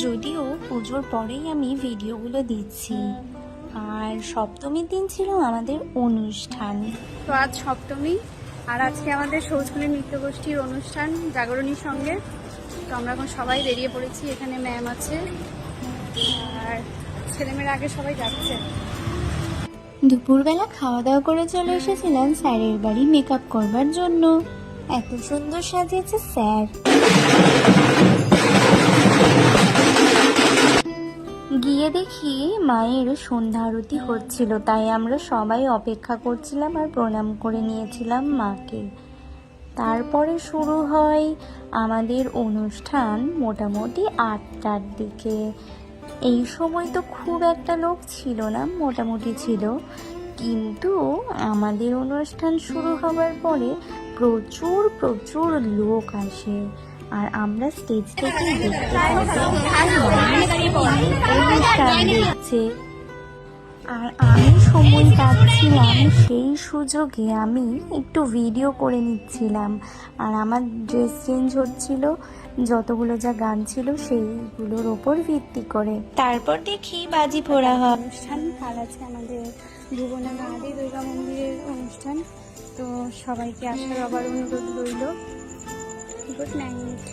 যদিও পুজোর পরেই আমি ভিডিওগুলো দিচ্ছি। আর সপ্তমীর দিন ছিল আমাদের অনুষ্ঠান। তো আজ সপ্তমী, আর আজকে আমাদের সৌজকুলি নৃত্যগোষ্ঠীর অনুষ্ঠান জাগরণীর সঙ্গে। তো আমরা এখন সবাই বেরিয়ে পড়েছি, এখানে ম্যাম আছে আর ছেলেমেয়েরা আগে সবাই যাচ্ছে। দুপুরবেলা খাওয়া দাওয়া করে চলে এসেছিলাম স্যারের বাড়ি মেকআপ করবার জন্য। এত সুন্দর সাজিয়েছে স্যার। গিয়ে দেখি মায়ের সন্ধ্যা আরতি হচ্ছিল, তাই আমরা সবাই অপেক্ষা করছিলাম আর প্রণাম করে নিয়েছিলাম মাকে। তারপরে শুরু হয় আমাদের অনুষ্ঠান মোটামুটি 8টার দিকে। এই সময় তো খুব একটা লোক ছিল না, মোটামুটি ছিল, কিন্তু আমাদের অনুষ্ঠান শুরু হবার পরে প্রচুর প্রচুর লোক আসে। আর আমরা স্টেজ থেকে দেখতে অনুষ্ঠান দেখছে। আর আমি সময় পাচ্ছিলাম, সেই সুযোগে আমি একটু ভিডিও করে নিচ্ছিলাম। আর আমার ড্রেস চেঞ্জ হচ্ছিল, যতগুলো যা গান ছিল সেইগুলোর ওপর ভিত্তি করে। তারপর দেখি বাজি ফোড়া হয়। অনুষ্ঠান কাল আছে আমাদের ভুবনের আদি দুর্গা মন্দিরের অনুষ্ঠান। তো সবাইকে আসার আবার অনুরোধ রইল। Good night.